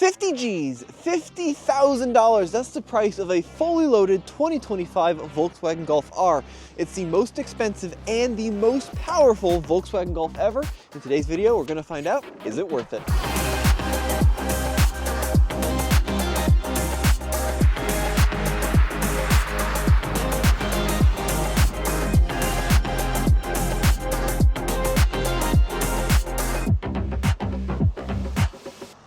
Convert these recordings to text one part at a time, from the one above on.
50 G's, $50,000. That's the price of a fully loaded 2025 Volkswagen Golf R. It's the most expensive and the most powerful Volkswagen Golf ever. In today's video, we're gonna find out, is it worth it?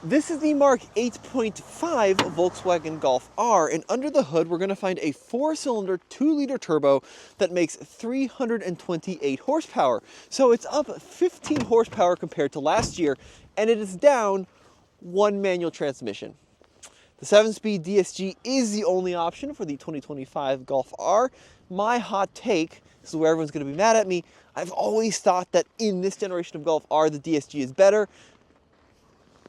This is the Mark 8.5 Volkswagen Golf R, and under the hood we're going to find a 4-cylinder 2-liter turbo that makes 328 horsepower. So it's up 15 horsepower compared to last year, and it is down one manual transmission. The 7-speed DSG is the only option for the 2025 Golf R. My hot take, this is where everyone's going to be mad at me, I've always thought that in this generation of Golf R, the DSG is better.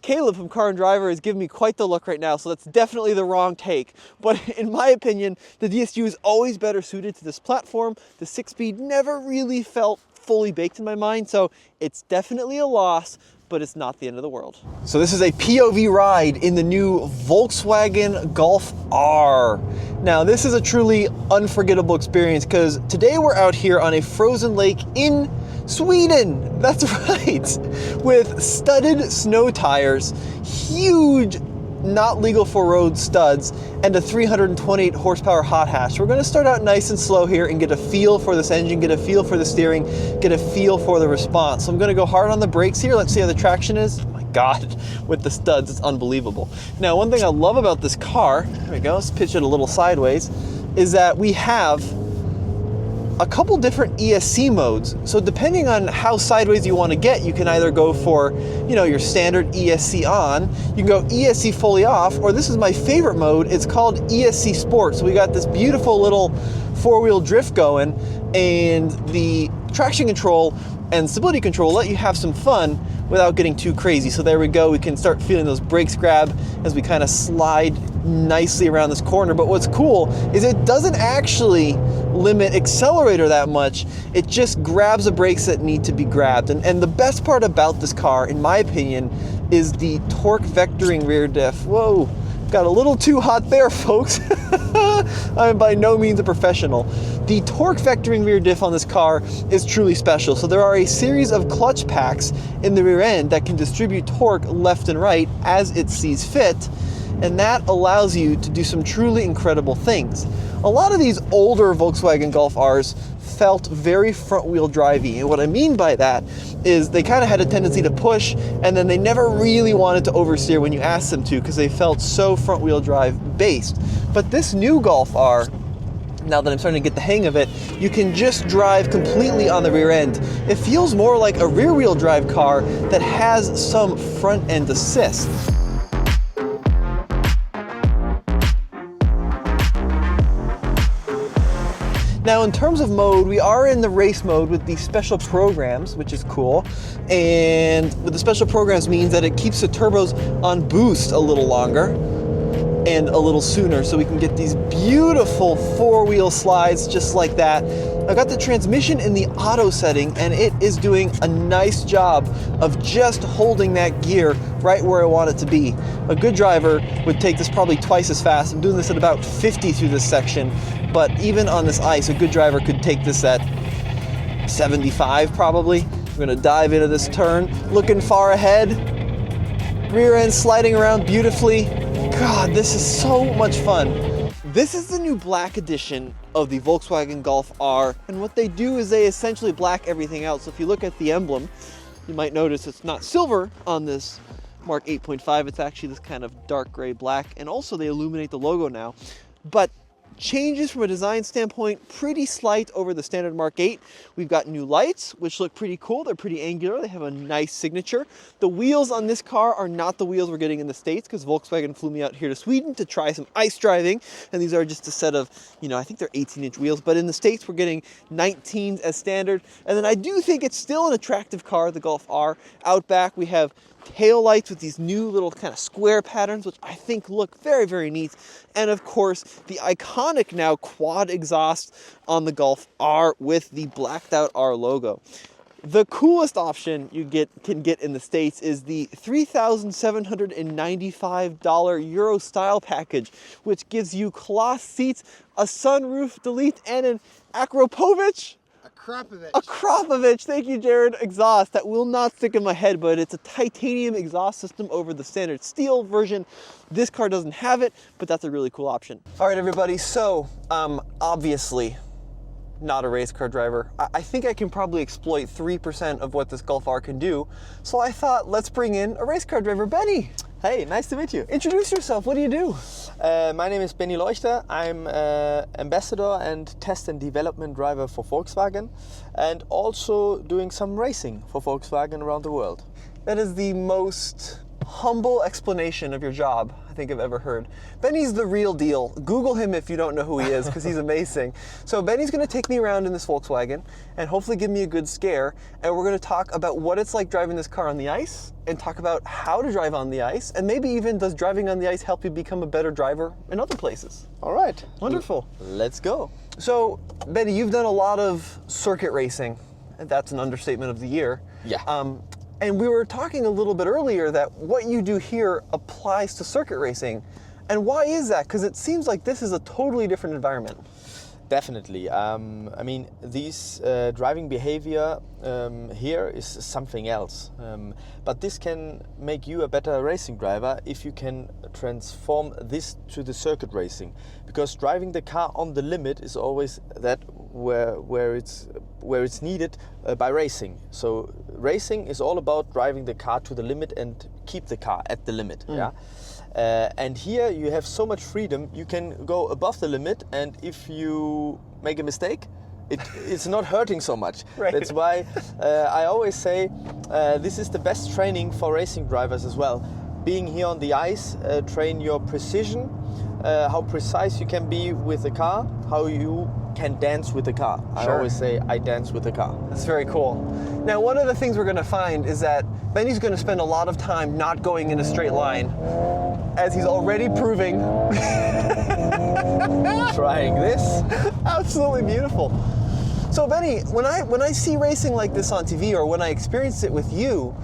Caleb from Car and Driver is giving me quite the look right now, so that's definitely the wrong take. But in my opinion, the DSG is always better suited to this platform. The 6-speed never really felt fully baked in my mind, so it's definitely a loss, but it's not the end of the world. So this is a POV ride in the new Volkswagen Golf R. Now this is a truly unforgettable experience because today we're out here on a frozen lake in Sweden, that's right, with studded snow tires, huge, not legal for road studs, and a 328 horsepower hot hatch. We're gonna start out nice and slow here and get a feel for this engine, get a feel for the steering, get a feel for the response. So I'm gonna go hard on the brakes here. Let's see how the traction is. Oh my God, with the studs, it's unbelievable. Now, one thing I love about this car, there we go, let's pitch it a little sideways, is that we have a couple different ESC modes. So depending on how sideways you want to get, you can either go for, your standard ESC on, you can go ESC fully off, or this is my favorite mode, it's called ESC Sport. So we got this beautiful little 4-wheel drift going, and the traction control and stability control let you have some fun without getting too crazy. So there we go, we can start feeling those brakes grab as we kind of slide nicely around this corner. But what's cool is it doesn't actually limit accelerator that much, it just grabs the brakes that need to be grabbed. And the best part about this car, in my opinion, is the torque vectoring rear diff. Whoa, got a little too hot there, folks. I'm by no means a professional. The torque vectoring rear diff on this car is truly special. So there are a series of clutch packs in the rear end that can distribute torque left and right as it sees fit, and that allows you to do some truly incredible things. A lot of these older Volkswagen Golf Rs felt very front-wheel drivey, and what I mean by that is they kind of had a tendency to push, and then they never really wanted to oversteer when you asked them to because they felt so front-wheel drive based. But this new Golf R, now that I'm starting to get the hang of it, you can just drive completely on the rear end. It feels more like a rear-wheel drive car that has some front-end assist. Now, in terms of mode, we are in the race mode with the special programs, which is cool. And with the special programs means that it keeps the turbos on boost a little longer and a little sooner, so we can get these beautiful 4-wheel slides just like that. I've got the transmission in the auto setting, and it is doing a nice job of just holding that gear right where I want it to be. A good driver would take this probably twice as fast. I'm doing this at about 50 through this section, but even on this ice, a good driver could take this at 75 probably. We're gonna dive into this turn, looking far ahead, rear end sliding around beautifully. God, this is so much fun. This is the new black edition of the Volkswagen Golf R, and what they do is they essentially black everything out. So if you look at the emblem, you might notice it's not silver on this Mark 8.5, it's actually this kind of dark gray black, and also they illuminate the logo now. But changes from a design standpoint, pretty slight over the standard Mark 8. We've got new lights, which look pretty cool. They're pretty angular. They have a nice signature. The wheels on this car are not the wheels we're getting in the States because Volkswagen flew me out here to Sweden to try some ice driving. And these are just a set of, I think they're 18-inch wheels. But in the States, we're getting 19s as standard. And then I do think it's still an attractive car, the Golf R. Out back, we have tail lights with these new little kind of square patterns, which I think look very, very neat. And of course, the iconic now quad exhaust on the Golf R with the blacked out R logo. The coolest option you can get in the States is the $3,795 Euro Style package, which gives you cloth seats, a sunroof delete, and an Akropovich. A Krapovich, thank you, Jared, exhaust that will not stick in my head, but it's a titanium exhaust system over the standard steel version. This car doesn't have it, but that's a really cool option. All right, everybody, so obviously not a race car driver. I think I can probably exploit 3% of what this Golf R can do, so I thought let's bring in a race car driver, Benny. Hey, nice to meet you. Introduce yourself, what do you do? My name is Benny Leuchter. I'm ambassador and test and development driver for Volkswagen and also doing some racing for Volkswagen around the world. That is the most humble explanation of your job I think I've ever heard. Benny's the real deal. Google him if you don't know who he is, because he's amazing. So Benny's going to take me around in this Volkswagen and hopefully give me a good scare, and we're going to talk about what it's like driving this car on the ice, and talk about how to drive on the ice, and maybe even does driving on the ice help you become a better driver in other places. All right. Wonderful. Let's go. So Benny, you've done a lot of circuit racing, and that's an understatement of the year. Yeah. And we were talking a little bit earlier that what you do here applies to circuit racing. And why is that? Because it seems like this is a totally different environment. Definitely. I mean, this driving behavior here is something else. But this can make you a better racing driver if you can transform this to the circuit racing. Because driving the car on the limit is always that where it's needed by racing. So racing is all about driving the car to the limit and keep the car at the limit. Yeah. And here you have so much freedom, you can go above the limit, and if you make a mistake, it's not hurting so much. Right. That's why I always say this is the best training for racing drivers as well. Being here on the ice, train your precision, how precise you can be with the car, how you can dance with the car. Sure. I always say I dance with the car. That's very cool. Now, one of the things we're going to find is that Benny's going to spend a lot of time not going in a straight line, as he's already proving. Trying this. Absolutely beautiful. So Benny, when I see racing like this on TV, or when I experience it with you,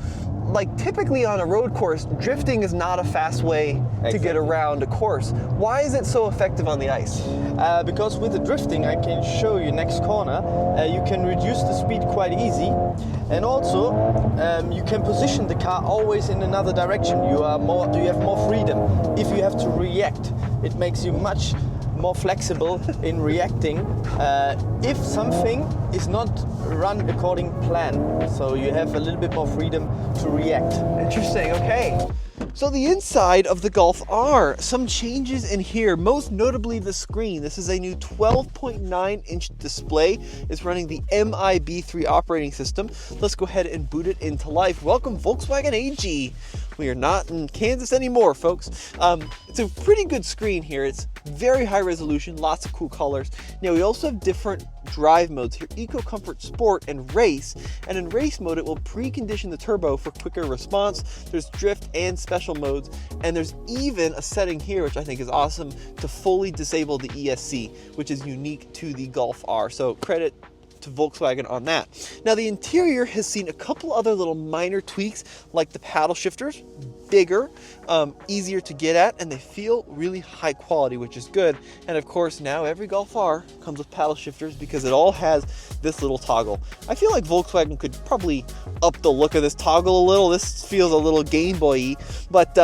like typically on a road course, drifting is not a fast way to get around a course. Why is it so effective on the ice? Because with the drifting, I can show you next corner, you can reduce the speed quite easy, and also you can position the car always in another direction. You have more freedom. If you have to react, it makes you much more flexible in reacting if something is not run according plan. So you have a little bit more freedom to react. Interesting, okay. So the inside of the Golf R, some changes in here, most notably the screen. This is a new 12.9-inch display. It's running the MIB3 operating system. Let's go ahead and boot it into life. Welcome, Volkswagen AG. We are not in Kansas anymore, folks. It's a pretty good screen here. It's very high resolution, lots of cool colors. Now, we also have different drive modes here: Eco, Comfort, Sport, and Race. And in Race mode, it will precondition the turbo for quicker response. There's Drift and Special modes. And there's even a setting here, which I think is awesome, to fully disable the ESC, which is unique to the Golf R. So credit to Volkswagen on that. Now, the interior has seen a couple other little minor tweaks, like the paddle shifters, bigger, easier to get at, and they feel really high quality, which is good. And of course, now every Golf R comes with paddle shifters because it all has this little toggle. I feel like Volkswagen could probably up the look of this toggle a little. This feels a little Game Boy-y, but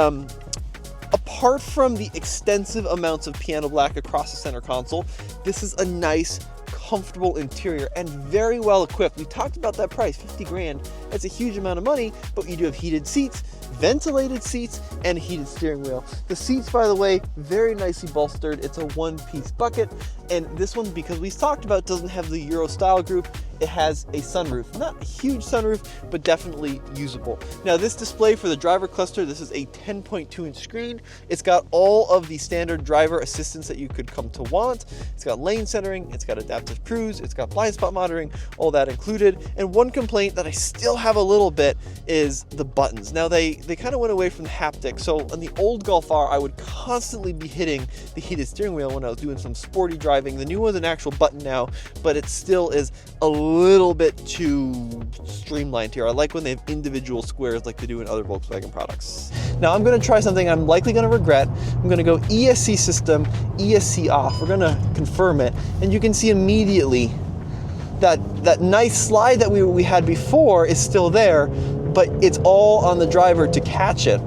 apart from the extensive amounts of piano black across the center console, this is a nice, comfortable interior and very well equipped. We talked about that price, 50 grand. That's a huge amount of money, but you do have heated seats, ventilated seats, and a heated steering wheel. The seats, by the way, very nicely bolstered. It's a one-piece bucket, and this one, because we talked about, doesn't have the Euro style group. It has a sunroof. Not a huge sunroof, but definitely usable. Now, this display for the driver cluster, this is a 10.2-inch screen. It's got all of the standard driver assistance that you could come to want. It's got lane centering, it's got adaptive cruise, it's got blind spot monitoring, all that included. And one complaint that I still have a little bit is the buttons. Now they kind of went away from the haptic. So on the old Golf R, I would constantly be hitting the heated steering wheel when I was doing some sporty driving. The new one's an actual button now, but it still is a little bit too streamlined here. I like when they have individual squares like they do in other Volkswagen products. Now I'm going to try something I'm likely going to regret. I'm going to go ESC system, ESC off. We're going to confirm it, and you can see immediately that nice slide that we had before is still there, but it's all on the driver to catch it.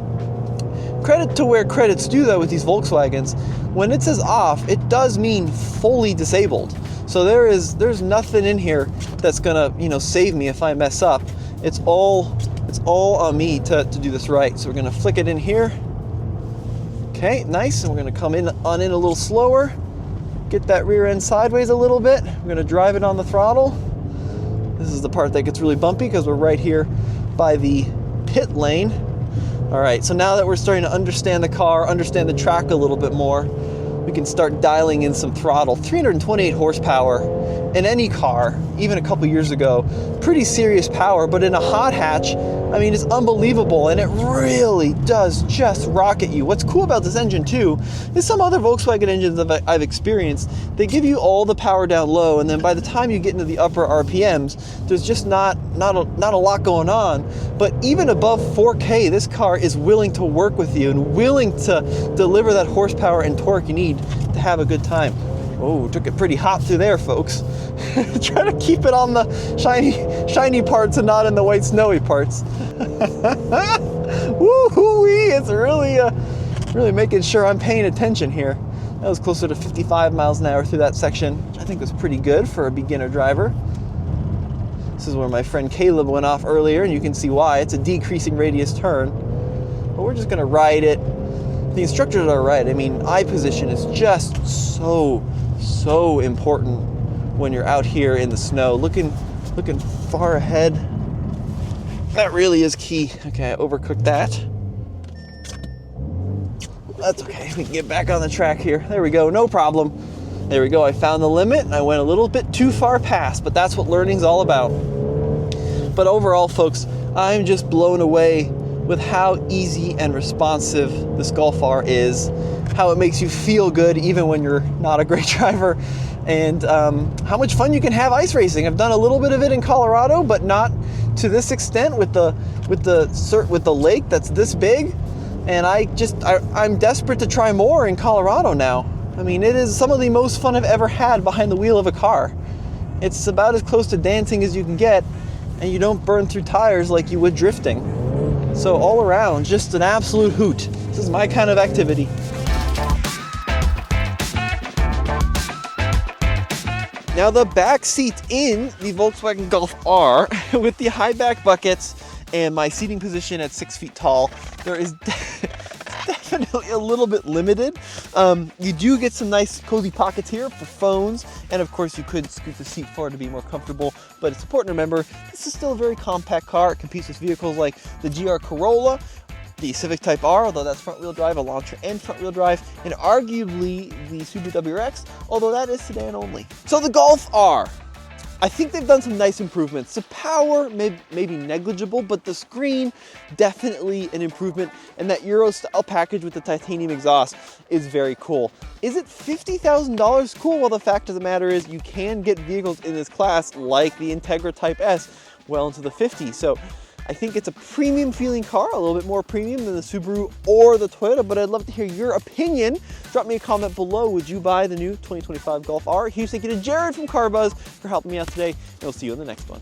Credit to where credit's due though with these Volkswagens. When it says off, it does mean fully disabled. So there's nothing in here that's gonna save me if I mess up. It's all on me to do this right. So we're gonna flick it in here. Okay, nice, and we're gonna come in a little slower. Get that rear end sideways a little bit. We're gonna drive it on the throttle. This is the part that gets really bumpy because we're right here by the pit lane. All right, so now that we're starting to understand the car, understand the track a little bit more, we can start dialing in some throttle. 328 horsepower in any car, even a couple years ago, pretty serious power, but in a hot hatch, I mean, it's unbelievable, and it really does just rocket you. What's cool about this engine too is some other Volkswagen engines that I've experienced, they give you all the power down low, and then by the time you get into the upper RPMs, there's just not a lot going on. But even above 4K, this car is willing to work with you and willing to deliver that horsepower and torque you need to have a good time. Oh, took it pretty hot through there, folks. Try to keep it on the shiny parts and not in the white snowy parts. Woo-hoo-wee! It's really making sure I'm paying attention here. That was closer to 55 miles an hour through that section, which I think was pretty good for a beginner driver. This is where my friend Caleb went off earlier, and you can see why. It's a decreasing radius turn, but we're just gonna ride it. The instructors are right. I mean, eye position is just so important when you're out here in the snow, looking far ahead. That really is key. Okay, I overcooked that. That's okay, we can get back on the track here. There we go, no problem. There we go, I found the limit and I went a little bit too far past, but that's what learning's all about. But overall, folks, I'm just blown away with how easy and responsive this Golf R is, how it makes you feel good even when you're not a great driver, and how much fun you can have ice racing. I've done a little bit of it in Colorado, but not to this extent with the lake that's this big. And I'm desperate to try more in Colorado now. I mean, it is some of the most fun I've ever had behind the wheel of a car. It's about as close to dancing as you can get, and you don't burn through tires like you would drifting. So all around, just an absolute hoot. This is my kind of activity. Now the back seat in the Volkswagen Golf R with the high back buckets and my seating position at 6 feet tall, there is definitely a little bit limited. You do get some nice cozy pockets here for phones, and of course you could scoot the seat forward to be more comfortable, but it's important to remember this is still a very compact car. It competes with vehicles like the GR Corolla, the Civic Type R, although that's front-wheel drive, Elantra and front-wheel drive, and arguably the Subaru WRX, although that is sedan only. So the Golf R, I think they've done some nice improvements. The power may be negligible, but the screen, definitely an improvement. And that Euro style package with the titanium exhaust is very cool. Is it $50,000 cool? Well, the fact of the matter is you can get vehicles in this class like the Integra Type S well into the 50s. So I think it's a premium feeling car, a little bit more premium than the Subaru or the Toyota, but I'd love to hear your opinion. Drop me a comment below. Would you buy the new 2025 Golf R? Huge thank you to Jared from CarBuzz for helping me out today, and we'll see you in the next one.